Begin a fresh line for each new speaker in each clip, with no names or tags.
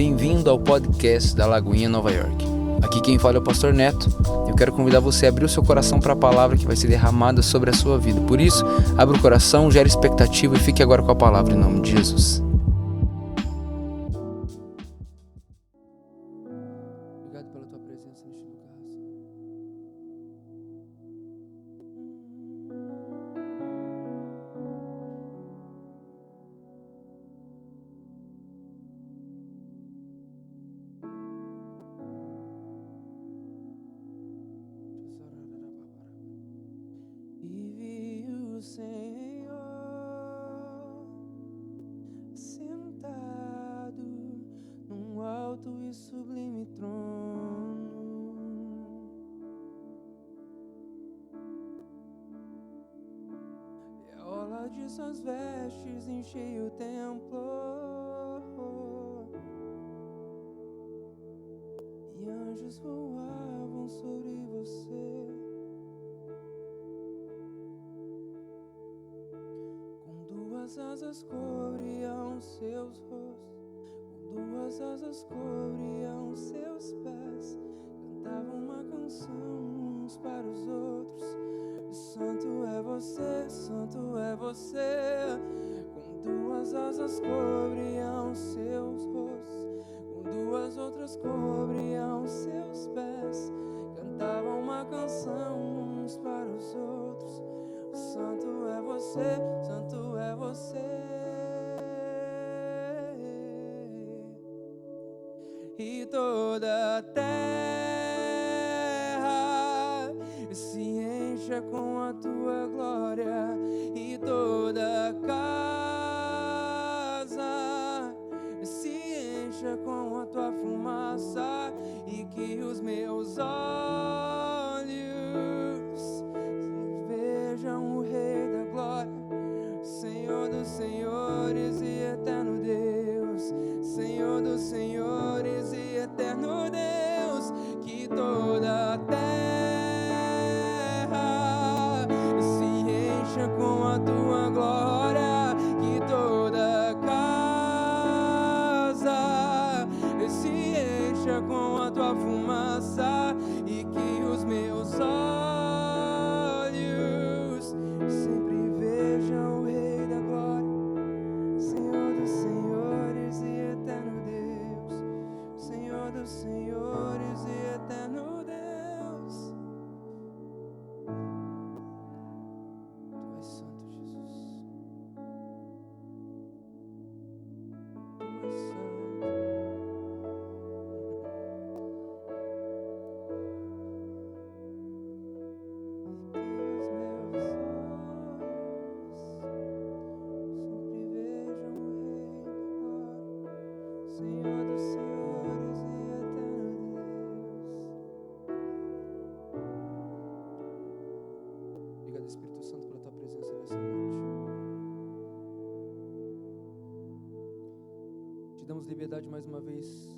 Bem-vindo ao podcast da Lagoinha Nova York. Aqui quem fala é o Pastor Neto. Eu quero convidar você a abrir o seu coração para a palavra que vai ser derramada sobre a sua vida. Por isso, abra o coração, gere expectativa e fique agora com a palavra em nome de Jesus. Obrigado pela tua presença neste lugar, Senhor.
E vi o Senhor sentado num alto e sublime trono, e a orla de suas vestes encheu o templo, e anjos voavam sobre você. Duas asas cobriam seus rostos, com duas asas cobriam seus pés, cantavam uma canção uns para os outros: Santo é você, Santo é você. Com duas asas cobriam seus rostos, com duas outras cobriam seus pés, cantavam uma canção uns para os outros: Santo é você, Santo é você. E toda a terra se encha com a tua glória, e toda a casa se encha com a tua fumaça, e que os meus olhos vejam o Rei da Glória, Senhor dos senhores e eterno Deus, Senhor dos senhores e eterno Deus. Que toda a terra se encha com a tua glória, que toda a casa se encha com a tua fumaça, e que os meus olhos sempre vejam o Rei da Glória, Senhor dos senhores e eterno Deus, Senhor dos senhores e eterno Deus. Tu és santo, Jesus. Tu és santo. Senhor dos senhores e eterno Deus.
Obrigado, Espírito Santo, pela tua presença nessa noite. Te damos liberdade mais uma vez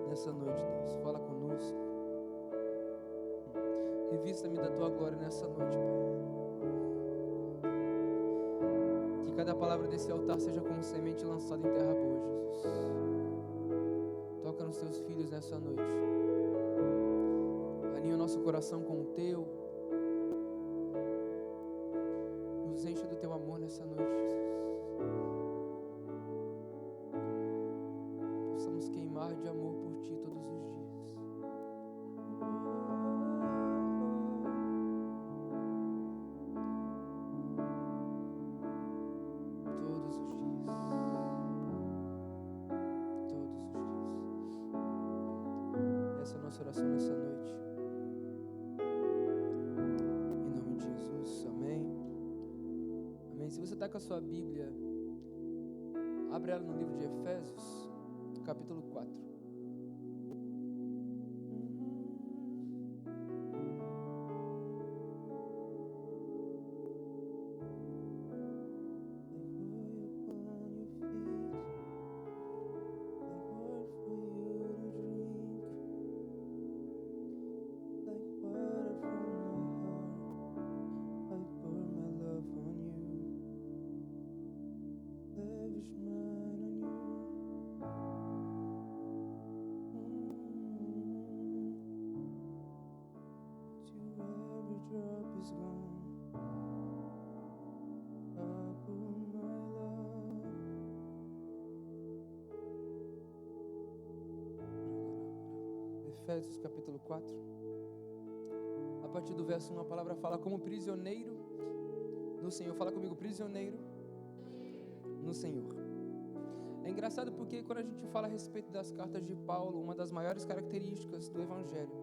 nessa noite, Deus. Fala conosco. Revista-me da tua glória nessa noite, Pai. Que cada palavra desse altar seja como semente lançada em terra boa, Jesus. Toca nos teus filhos nessa noite. Alinha o nosso coração com o teu. Nos encha do teu amor nessa noite, Jesus. Possamos queimar de amor por ti todos os dias. Todos os dias. Todos os dias. Essa é a nossa oração nessa noite. Em nome de Jesus, amém. Amém. Se você está com a sua Bíblia, abre ela no livro de Efésios, capítulo 4.
Lavish mine on you. Efésios capítulo 4. A partir do verso 1, a palavra fala como prisioneiro no Senhor. Fala comigo, prisioneiro no Senhor. É engraçado porque quando a gente fala a respeito das cartas de Paulo, uma das maiores características do Evangelho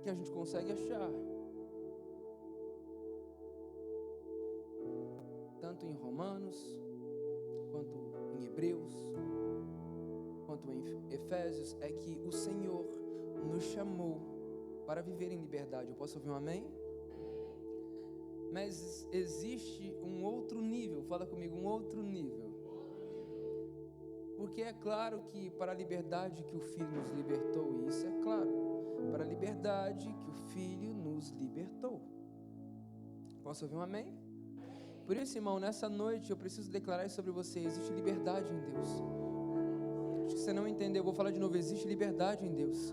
que a gente consegue achar, tanto em Romanos, quanto em Hebreus, quanto em Efésios, é que o Senhor nos chamou para viver em liberdade. Eu posso ouvir um amém? Mas existe um outro nível, fala comigo, um outro nível. Porque é claro que para a liberdade que o Filho nos libertou, e isso é claro, para a liberdade que o Filho nos libertou. Posso ouvir um amém? Por isso, irmão, nessa noite eu preciso declarar sobre você: existe liberdade em Deus. Acho que você não entendeu, eu vou falar de novo: existe liberdade em Deus.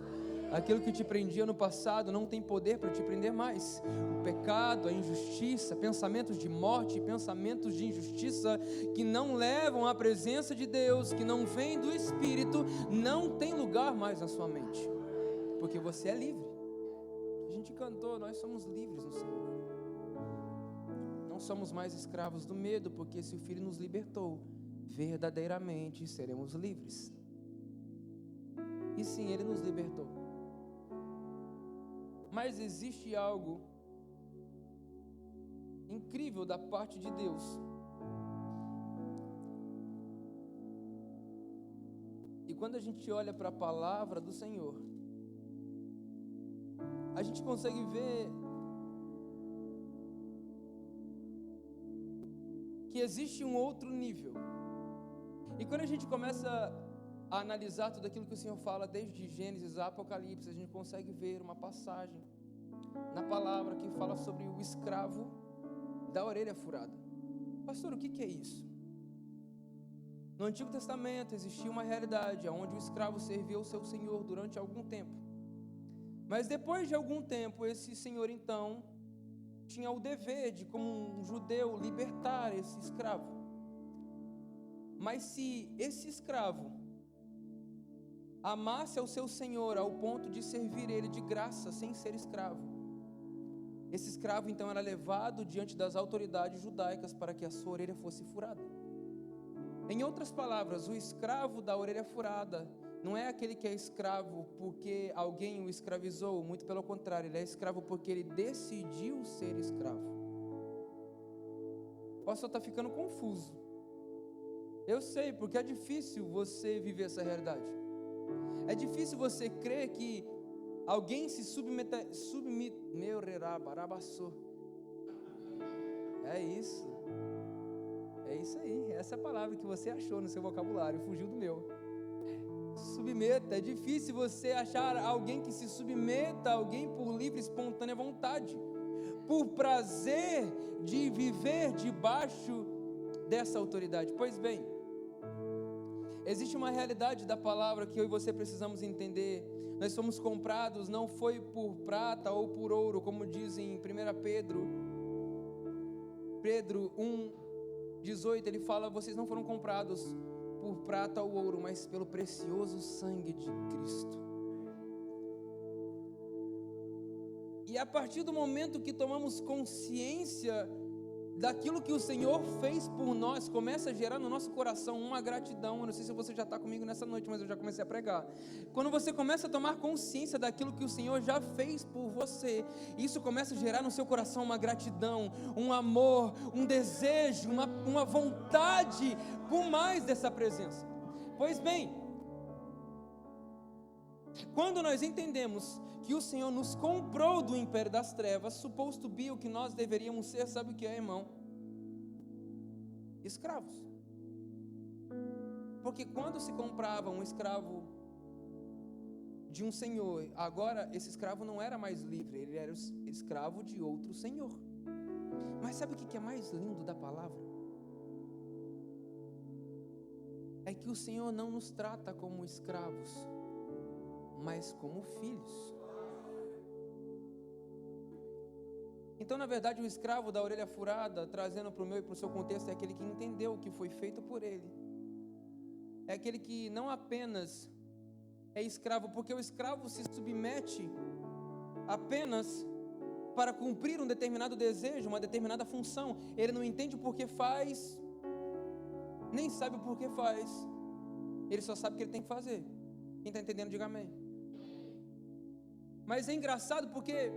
Aquilo que te prendia no passado não tem poder para te prender mais. O pecado, a injustiça, pensamentos de morte, pensamentos de injustiça que não levam à presença de Deus, que não vêm do Espírito, não tem lugar mais na sua mente, porque você é livre. A gente cantou, nós somos livres no Senhor. Não somos mais escravos do medo, porque se o Filho nos libertou, verdadeiramente seremos livres. E sim, Ele nos libertou. Mas existe algo incrível da parte de Deus. E quando a gente olha para a palavra do Senhor, a gente consegue ver que existe um outro nível. E quando a gente começa a analisar tudo aquilo que o Senhor fala, desde Gênesis a Apocalipse, a gente consegue ver uma passagem na palavra que fala sobre o escravo da orelha furada. Pastor, o que é isso? No Antigo Testamento existia uma realidade onde o escravo servia o seu senhor durante algum tempo. Mas depois de algum tempo, esse senhor então tinha o dever de, como um judeu, libertar esse escravo. Mas se esse escravo amasse ao seu senhor ao ponto de servir ele de graça, sem ser escravo, esse escravo então era levado diante das autoridades judaicas para que a sua orelha fosse furada. Em outras palavras, o escravo da orelha furada não é aquele que é escravo porque alguém o escravizou, muito pelo contrário, ele é escravo porque ele decidiu ser escravo. O pastor está ficando confuso. Eu sei, porque é difícil você viver essa realidade. É difícil você crer que alguém se meu rerabarabaçô. É isso aí, essa é a palavra que você achou no seu vocabulário, fugiu do meu. Submeta, é difícil você achar alguém que se submeta a alguém por livre, espontânea vontade, por prazer de viver debaixo dessa autoridade. Pois bem, existe uma realidade da palavra que eu e você precisamos entender. Nós fomos comprados, não foi por prata ou por ouro, como diz em 1 Pedro 1:18, ele fala: vocês não foram comprados por prata ou ouro, mas pelo precioso sangue de Cristo. E a partir do momento que tomamos consciência daquilo que o Senhor fez por nós, começa a gerar no nosso coração uma gratidão. Eu não sei se você já está comigo nessa noite, mas eu já comecei a pregar. Quando você começa a tomar consciência daquilo que o Senhor já fez por você, isso começa a gerar no seu coração uma gratidão, um amor, um desejo, uma vontade por mais dessa presença. Pois bem, quando nós entendemos que o Senhor nos comprou do império das trevas, supposed to be o que nós deveríamos ser, sabe o que é, irmão? Escravos. Porque quando se comprava um escravo de um senhor, agora esse escravo não era mais livre, ele era escravo de outro senhor. Mas sabe o que é mais lindo da palavra? É que o Senhor não nos trata como escravos, mas como filhos. Então, na verdade, o escravo da orelha furada, trazendo para o meu e para o seu contexto, é aquele que entendeu o que foi feito por ele. É aquele que não apenas
é escravo, porque o escravo se submete apenas para cumprir um determinado desejo, uma determinada função. Ele não entende o porquê faz, nem sabe o porquê faz. Ele só sabe o que ele tem que fazer. Quem está entendendo, diga amém. Mas é engraçado porque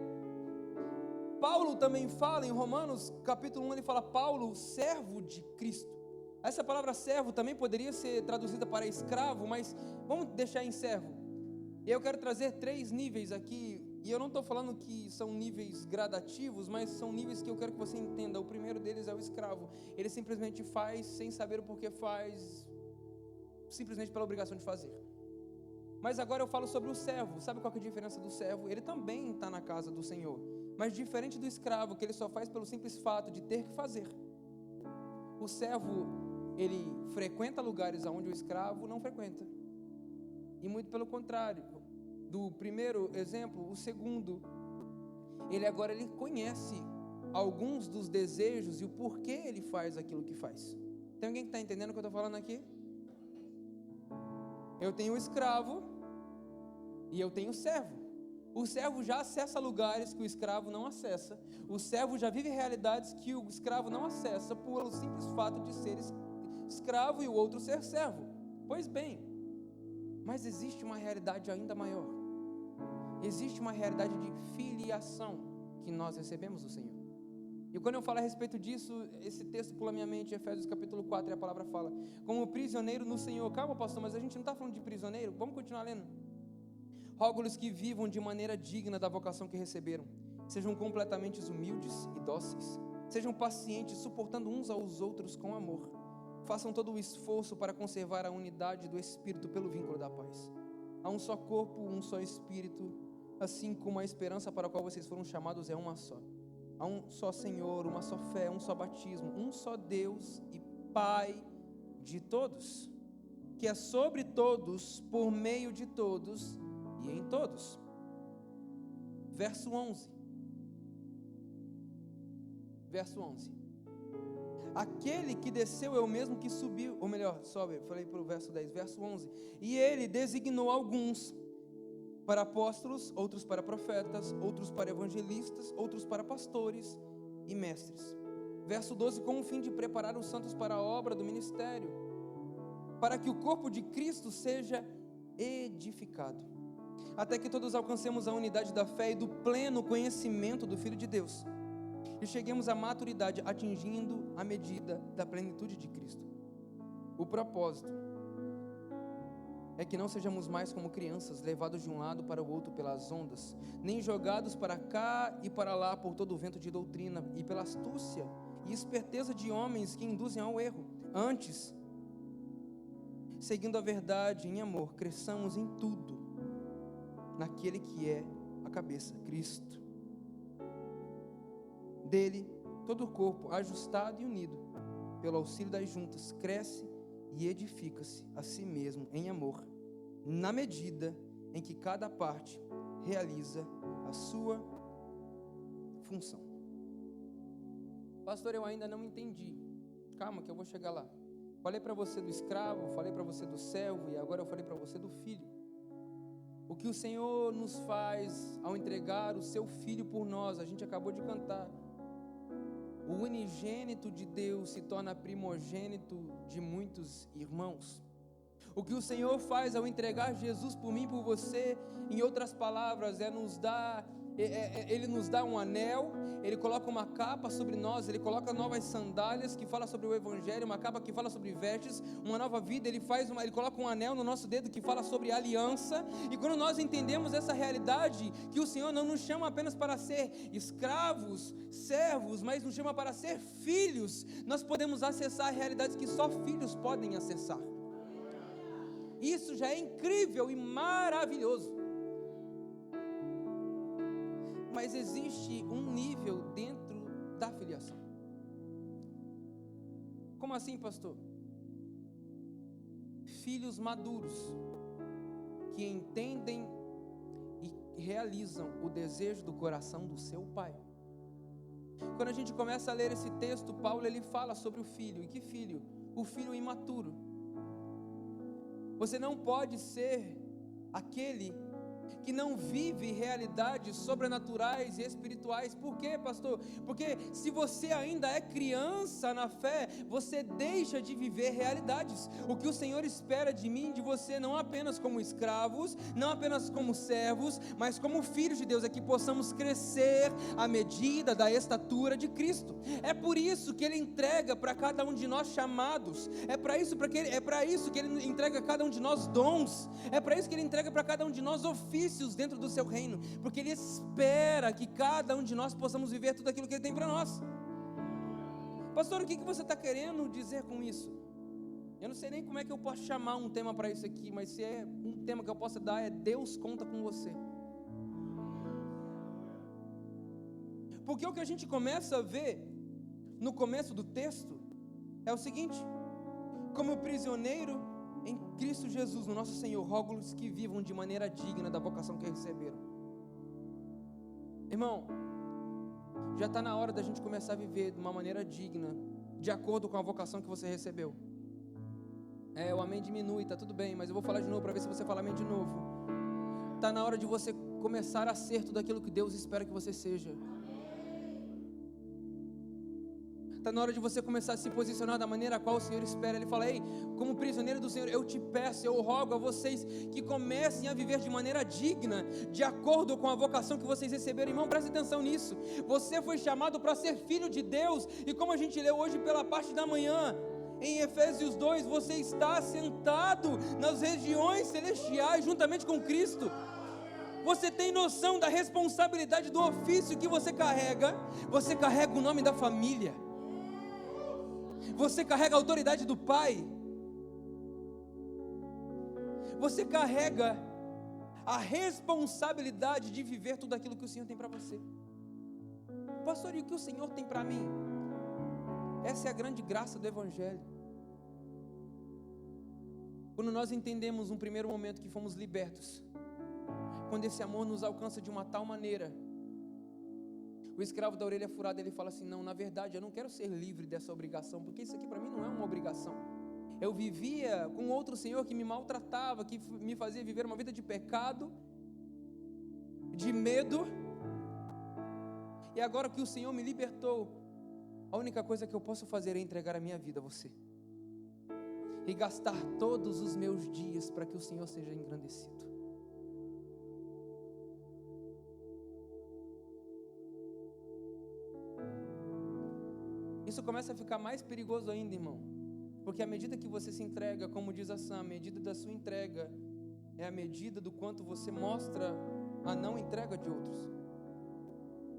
Paulo também fala em Romanos capítulo 1, ele fala Paulo, servo de Cristo. Essa palavra servo também poderia ser traduzida para escravo, mas vamos deixar em servo. Eu quero trazer 3 níveis aqui, e eu não estou falando que são níveis gradativos, mas são níveis que eu quero que você entenda. O primeiro deles é o escravo. Ele simplesmente faz sem saber o porquê faz, simplesmente pela obrigação de fazer. Mas agora eu falo sobre o servo. Sabe qual que é a diferença do servo? Ele também está na casa do Senhor, mas diferente do escravo, que ele só faz pelo simples fato de ter que fazer. O servo, ele frequenta lugares onde o escravo não frequenta. E muito pelo contrário, do primeiro exemplo, o segundo, ele conhece alguns dos desejos e o porquê ele faz aquilo que faz. Tem alguém que está entendendo o que eu estou falando aqui? Eu tenho o escravo e eu tenho o servo. O servo já acessa lugares que o escravo não acessa. O servo já vive realidades que o escravo não acessa pelo simples fato de ser escravo e o outro ser servo. Pois bem, mas existe uma realidade ainda maior. Existe uma realidade de filiação que nós recebemos do Senhor. E quando eu falo a respeito disso, esse texto pula minha mente, Efésios capítulo 4, e a palavra fala, como prisioneiro no Senhor. Calma, pastor, mas a gente não está falando de prisioneiro? Vamos continuar lendo. Rogo-lhes que vivam de maneira digna da vocação que receberam. Sejam completamente humildes e dóceis. Sejam pacientes, suportando uns aos outros com amor. Façam todo o esforço para conservar a unidade do Espírito pelo vínculo da paz. Há um só corpo, um só Espírito, assim como a esperança para a qual vocês foram chamados é uma só. Há um só Senhor, uma só fé, um só batismo, um só Deus e Pai de todos, que é sobre todos, por meio de todos e em todos. Verso 11. Verso 11. Aquele que desceu é o mesmo que subiu, ou melhor, sobe, falei para o verso 10, verso 11. E ele designou alguns para apóstolos, outros para profetas, outros para evangelistas, outros para pastores e mestres. Verso 12, com o fim de preparar os santos para a obra do ministério, para que o corpo de Cristo seja edificado, até que todos alcancemos a unidade da fé e do pleno conhecimento do Filho de Deus, e cheguemos à maturidade, atingindo a medida da plenitude de Cristo. O propósito é que não sejamos mais como crianças, levados de um lado para o outro pelas ondas, nem jogados para cá e para lá por todo o vento de doutrina e pela astúcia e esperteza de homens que induzem ao erro. Antes, seguindo a verdade em amor, cresçamos em tudo naquele que é a cabeça, Cristo. Dele, todo o corpo, ajustado e unido pelo auxílio das juntas, cresce e edifica-se a si mesmo em amor, na medida em que cada parte realiza a sua função. Pastor, eu ainda não entendi. Calma que eu vou chegar lá. Falei para você do escravo, falei para você do servo e agora eu falei para você do filho. O que o Senhor nos faz ao entregar o seu filho por nós, a gente acabou de cantar. O unigênito de Deus se torna primogênito de muitos irmãos. O que o Senhor faz ao entregar Jesus por mim e por você, em outras palavras, Ele nos dá um anel, Ele coloca uma capa sobre nós, Ele coloca novas sandálias que fala sobre o Evangelho, uma capa que fala sobre vestes, uma nova vida, Ele coloca um anel no nosso dedo que fala sobre aliança. E quando nós entendemos essa realidade, que o Senhor não nos chama apenas para ser escravos, servos, mas nos chama para ser filhos, nós podemos acessar realidades que só filhos podem acessar. Isso já é incrível e maravilhoso. Mas existe um nível dentro da filiação. Como assim, pastor? Filhos maduros que entendem e realizam o desejo do coração do seu pai. Quando a gente começa a ler esse texto, Paulo ele fala sobre o filho. E que filho? O filho imaturo. Você não pode ser aquele que não vive realidades sobrenaturais e espirituais. Por quê, pastor? Porque se você ainda é criança na fé, você deixa de viver realidades. O que o Senhor espera de mim e de você, não apenas como escravos, não apenas como servos, mas como filhos de Deus, é que possamos crescer à medida da estatura de Cristo. É por isso que Ele entrega para cada um de nós chamados, é para isso que Ele entrega a cada um de nós dons, é para isso que Ele entrega para cada um de nós ofícios dentro do seu reino, porque Ele espera que cada um de nós possamos viver tudo aquilo que Ele tem para nós. Pastor, o que você está querendo dizer com isso? Eu não sei nem como é que eu posso chamar um tema para isso aqui, mas se é um tema que eu possa dar, é Deus conta com você. Porque o que a gente começa a ver no começo do texto é o seguinte: como prisioneiro em Cristo Jesus, no nosso Senhor, rogo-lhes que vivam de maneira digna da vocação que receberam. Irmão, já está na hora da gente começar a viver de uma maneira digna, de acordo com a vocação que você recebeu. O amém diminui, está tudo bem, mas eu vou falar de novo para ver se você fala amém de novo. Está na hora de você começar a ser tudo aquilo que Deus espera que você seja. Está na hora de você começar a se posicionar da maneira a qual o Senhor espera. Ele fala: ei, como prisioneiro do Senhor, eu te peço, eu rogo a vocês que comecem a viver de maneira digna, de acordo com a vocação que vocês receberam. Irmão, preste atenção nisso. Você foi chamado para ser filho de Deus, e como a gente leu hoje pela parte da manhã, em Efésios 2, você está sentado nas regiões celestiais, juntamente com Cristo. Você tem noção da responsabilidade do ofício que você carrega? Você carrega o nome da família. Você carrega a autoridade do Pai. Você carrega a responsabilidade de viver tudo aquilo que o Senhor tem para você. Pastor, e o que o Senhor tem para mim? Essa é a grande graça do Evangelho. Quando nós entendemos num primeiro momento que fomos libertos, quando esse amor nos alcança de uma tal maneira, o escravo da orelha furada, ele fala assim: não, na verdade eu não quero ser livre dessa obrigação, porque isso aqui para mim não é uma obrigação. Eu vivia com outro senhor que me maltratava, que me fazia viver uma vida de pecado, de medo, e agora que o Senhor me libertou, a única coisa que eu posso fazer é entregar a minha vida a você, e gastar todos os meus dias para que o Senhor seja engrandecido. Isso começa a ficar mais perigoso ainda, irmão, porque à medida que você se entrega, como diz a Sam, a medida da sua entrega é a medida do quanto você mostra a não entrega de outros.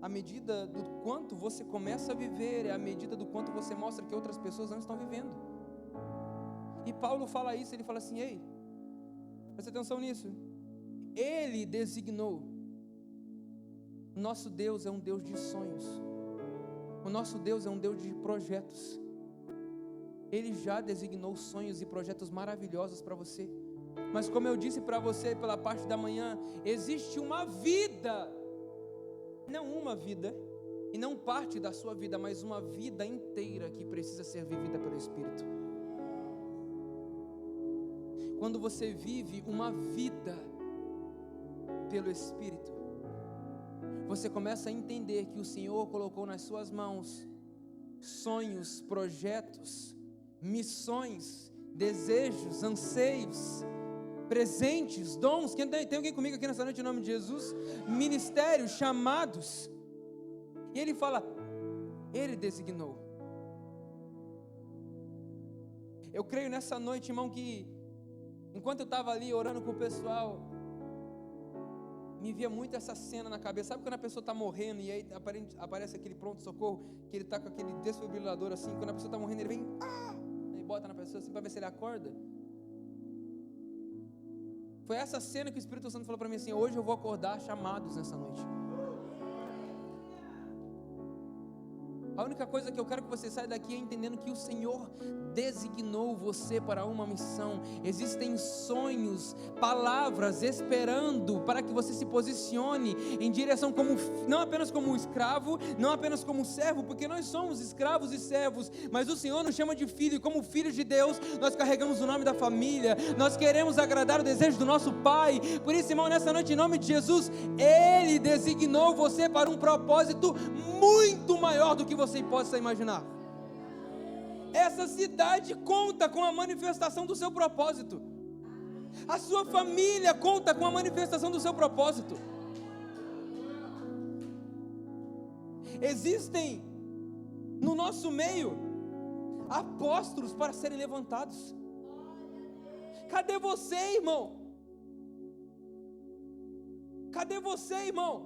A medida do quanto você começa a viver é a medida do quanto você mostra que outras pessoas não estão vivendo. E Paulo fala isso, ele fala assim: ei, presta atenção nisso. Ele designou. Nosso Deus é um Deus de sonhos. O nosso Deus é um Deus de projetos. Ele já designou sonhos e projetos maravilhosos para você. Mas como eu disse para você pela parte da manhã, existe uma vida, não uma vida, e não parte da sua vida, mas uma vida inteira que precisa ser vivida pelo Espírito. Quando você vive uma vida pelo Espírito, você começa a entender que o Senhor colocou nas suas mãos sonhos, projetos, missões, desejos, anseios, presentes, dons. Tem alguém comigo aqui nessa noite em nome de Jesus? Ministérios, chamados. E ele fala, ele designou. Eu creio nessa noite, irmão, que enquanto eu estava ali orando com o pessoal, me via muito essa cena na cabeça. Sabe quando a pessoa está morrendo e aí aparece aquele pronto-socorro, que ele está com aquele desfibrilador assim, quando a pessoa está morrendo ele vem, e bota na pessoa assim para ver se ele acorda. Foi essa cena que o Espírito Santo falou para mim assim: hoje eu vou acordar chamados nessa noite. A única coisa que eu quero que você saia daqui é entendendo que o Senhor designou você para uma missão. Existem sonhos, palavras esperando para que você se posicione em direção não apenas como escravo, não apenas como servo, porque nós somos escravos e servos, mas o Senhor nos chama de filho, e como filhos de Deus, nós carregamos o nome da família, nós queremos agradar o desejo do nosso Pai. Por isso, irmão, nessa noite, em nome de Jesus, Ele designou você para um propósito muito maior do que você possa imaginar. Essa cidade conta com a manifestação do seu propósito. A sua família conta com a manifestação do seu propósito. Existem no nosso meio apóstolos para serem levantados. Cadê você, irmão? Cadê você, irmão?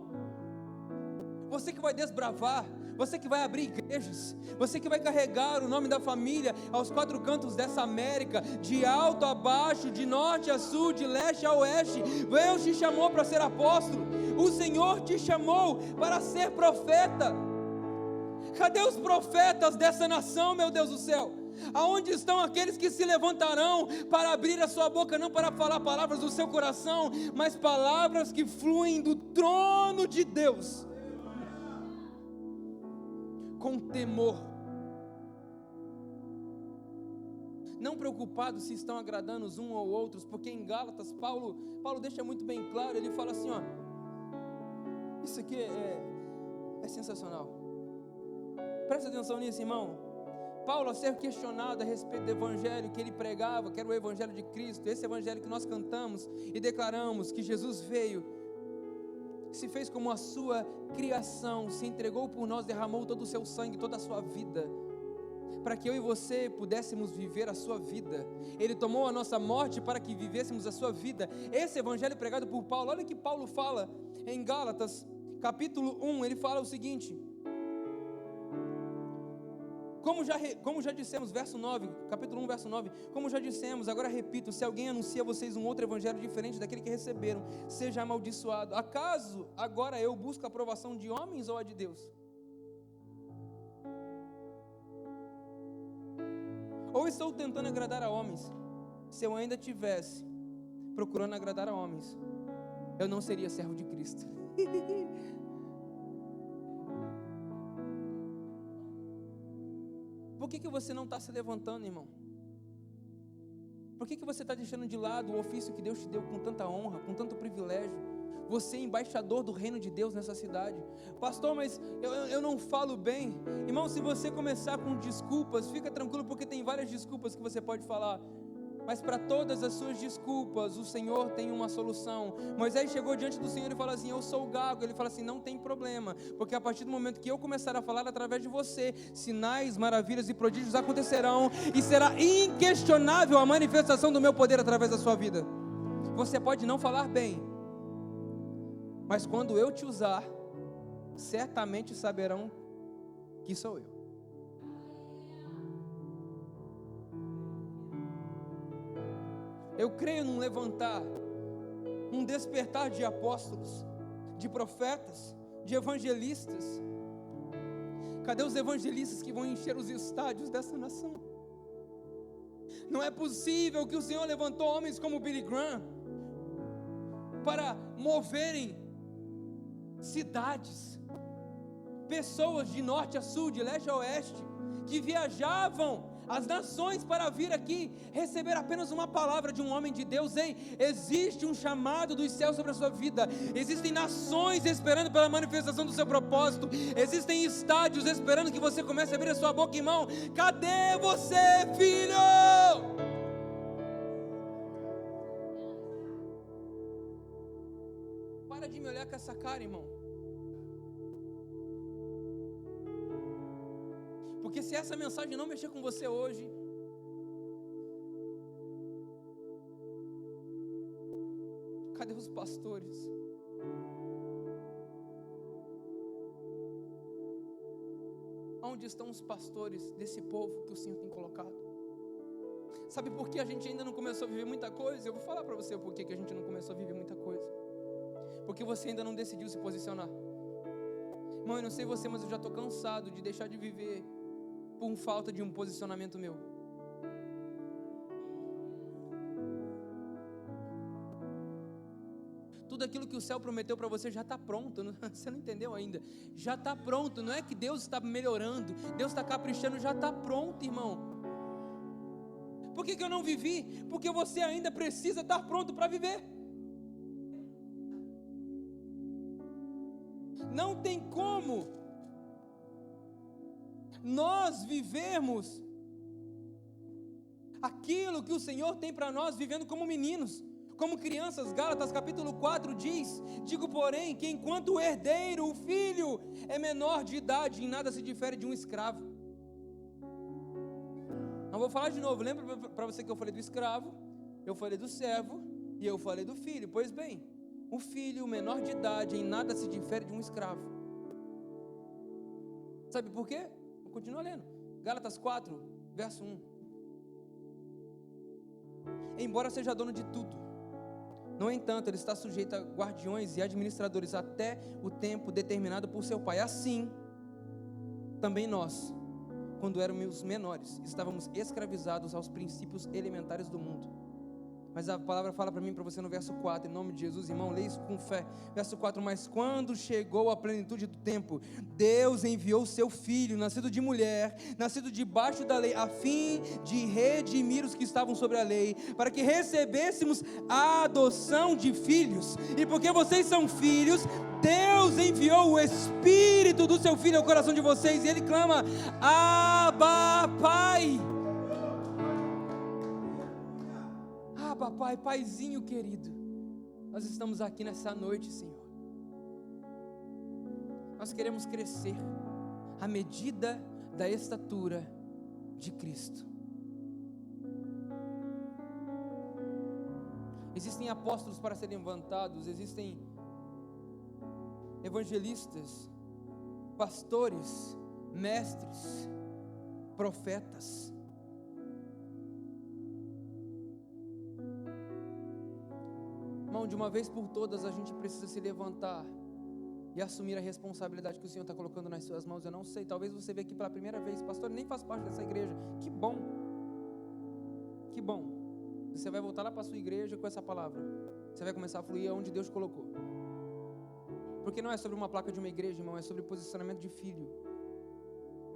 Você que vai desbravar, você que vai abrir igrejas, você que vai carregar o nome da família aos 4 cantos dessa América, de alto a baixo, de norte a sul, de leste a oeste. Deus te chamou para ser apóstolo, o Senhor te chamou para ser profeta. Cadê os profetas dessa nação, meu Deus do céu? Aonde estão aqueles que se levantarão para abrir a sua boca, não para falar palavras do seu coração, mas palavras que fluem do trono de Deus, com temor, não preocupados se estão agradando uns ou outros, porque em Gálatas, Paulo deixa muito bem claro, ele fala assim, ó, isso aqui é sensacional, presta atenção nisso, irmão. Paulo, a ser questionado a respeito do evangelho que ele pregava, que era o evangelho de Cristo, esse evangelho que nós cantamos e declaramos, que Jesus veio, se fez como a sua criação, se entregou por nós, derramou todo o seu sangue, toda a sua vida, para que eu e você pudéssemos viver a sua vida. Ele tomou a nossa morte para que vivêssemos a sua vida. Esse evangelho pregado por Paulo, olha o que Paulo fala em Gálatas, capítulo 1, ele fala o seguinte, como já dissemos, verso 9, capítulo 1, verso 9, como já dissemos, agora repito, se alguém anuncia a vocês um outro evangelho diferente daquele que receberam, seja amaldiçoado. Acaso agora eu busco a aprovação de homens ou a de Deus? Ou estou tentando agradar a homens? Se eu ainda estivesse procurando agradar a homens, eu não seria servo de Cristo. Por que você não está se levantando, irmão? Por que você está deixando de lado o ofício que Deus te deu com tanta honra, com tanto privilégio? Você é embaixador do reino de Deus nessa cidade. Pastor, mas eu não falo bem. Irmão, se você começar com desculpas, fica tranquilo, porque tem várias desculpas que você pode falar. Mas para todas as suas desculpas, o Senhor tem uma solução. Moisés chegou diante do Senhor e falou assim, eu sou o gago. Ele fala assim, não tem problema, porque a partir do momento que eu começar a falar através de você, sinais, maravilhas e prodígios acontecerão, e será inquestionável a manifestação do meu poder através da sua vida. Você pode não falar bem, mas quando eu te usar, certamente saberão que sou eu. Eu creio num levantar, num despertar de apóstolos, de profetas, de evangelistas. Cadê os evangelistas que vão encher os estádios dessa nação? Não é possível que o Senhor levantou homens como Billy Graham para moverem cidades, pessoas de norte a sul, de leste a oeste, que viajavam as nações para vir aqui receber apenas uma palavra de um homem de Deus. Ei, existe um chamado dos céus sobre a sua vida. Existem nações esperando pela manifestação do seu propósito. Existem estádios esperando que você comece a abrir a sua boca, irmão. Cadê você, filho? Para de me olhar com essa cara, irmão. Porque se essa mensagem não mexer com você hoje, cadê os pastores? Onde estão os pastores desse povo que o Senhor tem colocado? Sabe por que a gente ainda não começou a viver muita coisa? Eu vou falar para você por que a gente não começou a viver muita coisa. Porque você ainda não decidiu se posicionar. Irmão, eu não sei você, mas eu já estou cansado de deixar de viver por falta de um posicionamento meu. Tudo aquilo que o céu prometeu para você já está pronto, você não entendeu ainda, já está pronto, não é que Deus está melhorando, Deus está caprichando, já está pronto, irmão. Por que eu não vivi? Porque você ainda precisa estar pronto para viver. Não tem como nós vivermos aquilo que o Senhor tem para nós, vivendo como meninos, como crianças. Gálatas capítulo 4 diz: digo porém que enquanto o herdeiro, o filho, é menor de idade, em nada se difere de um escravo. Não vou falar de novo, lembra para você que eu falei do escravo, eu falei do servo e eu falei do filho. Pois bem, o filho menor de idade em nada se difere de um escravo. Sabe por quê? Continua lendo, Gálatas 4, verso 1. Embora seja dono de tudo, no entanto, ele está sujeito a guardiões e administradores até o tempo determinado por seu pai. Assim, também nós, quando éramos menores, estávamos escravizados aos princípios elementares do mundo. Mas a palavra fala para mim, para você no verso 4, em nome de Jesus, irmão, leia isso com fé. Verso 4, mas quando chegou a plenitude do tempo, Deus enviou o seu filho, nascido de mulher, nascido debaixo da lei, a fim de redimir os que estavam sobre a lei, para que recebêssemos a adoção de filhos. E porque vocês são filhos, Deus enviou o Espírito do seu Filho ao coração de vocês, e Ele clama: Abba, Pai. Papai, paizinho querido, nós estamos aqui nessa noite, Senhor. Nós queremos crescer à medida da estatura de Cristo. Existem apóstolos para serem levantados, existem evangelistas, pastores, mestres, profetas. Irmão, de uma vez por todas a gente precisa se levantar e assumir a responsabilidade que o Senhor está colocando nas suas mãos. Eu não sei, talvez você veja aqui pela primeira vez: pastor, nem faz parte dessa igreja. Que bom, que bom. Você vai voltar lá para a sua igreja com essa palavra, você vai começar a fluir onde Deus colocou. Porque não é sobre uma placa de uma igreja, irmão, é sobre posicionamento de filho.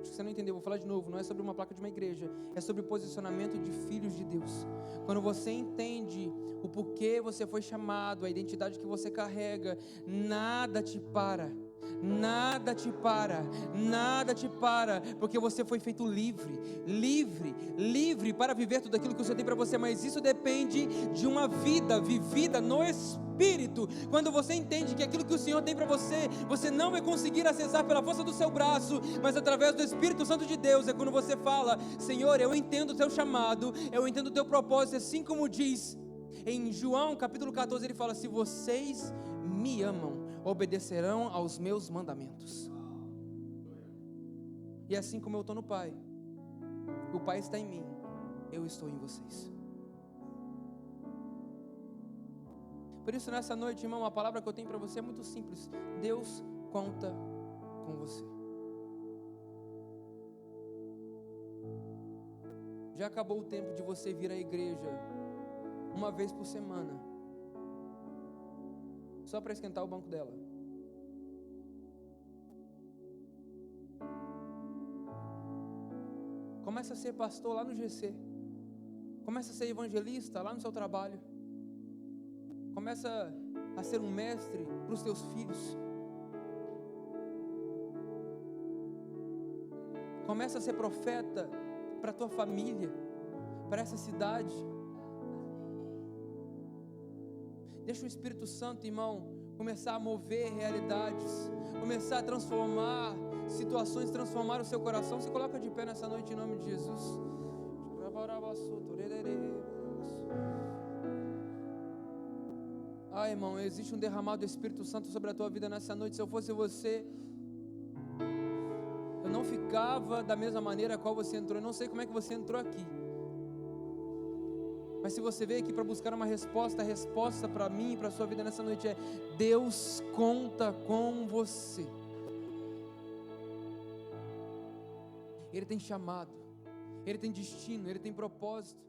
Acho que você não entendeu, vou falar de novo. Não é sobre uma placa de uma igreja, é sobre posicionamento de filhos de Deus. Quando você entende o porquê você foi chamado, a identidade que você carrega, nada te para, nada te para, nada te para, porque você foi feito livre, livre, livre para viver tudo aquilo que o Senhor tem para você. Mas isso depende de uma vida vivida no Espírito. Quando você entende que aquilo que o Senhor tem para você, você não vai conseguir acessar pela força do seu braço, mas através do Espírito Santo de Deus. É quando você fala: Senhor, eu entendo o teu chamado, eu entendo o teu propósito, assim como diz em João capítulo 14, ele fala: se vocês me amam, obedecerão aos meus mandamentos. E assim como eu estou no Pai, o Pai está em mim, eu estou em vocês. Por isso, nessa noite, irmão, a palavra que eu tenho para você é muito simples: Deus conta com você. Já acabou o tempo de você vir à igreja uma vez por semana, só para esquentar o banco dela. Começa a ser pastor lá no GC. Começa a ser evangelista lá no seu trabalho. Começa a ser um mestre para os teus filhos. Começa a ser profeta para a tua família, para essa cidade. Deixa o Espírito Santo, irmão, começar a mover realidades, começar a transformar situações, transformar o seu coração. Se coloca de pé nessa noite em nome de Jesus. Ah, irmão, existe um derramado do Espírito Santo sobre a tua vida nessa noite. Se eu fosse você, eu não ficava da mesma maneira a qual você entrou. Eu não sei como é que você entrou aqui, mas se você veio aqui para buscar uma resposta, a resposta para mim e para a sua vida nessa noite é: Deus conta com você. Ele tem chamado, Ele tem destino, Ele tem propósito.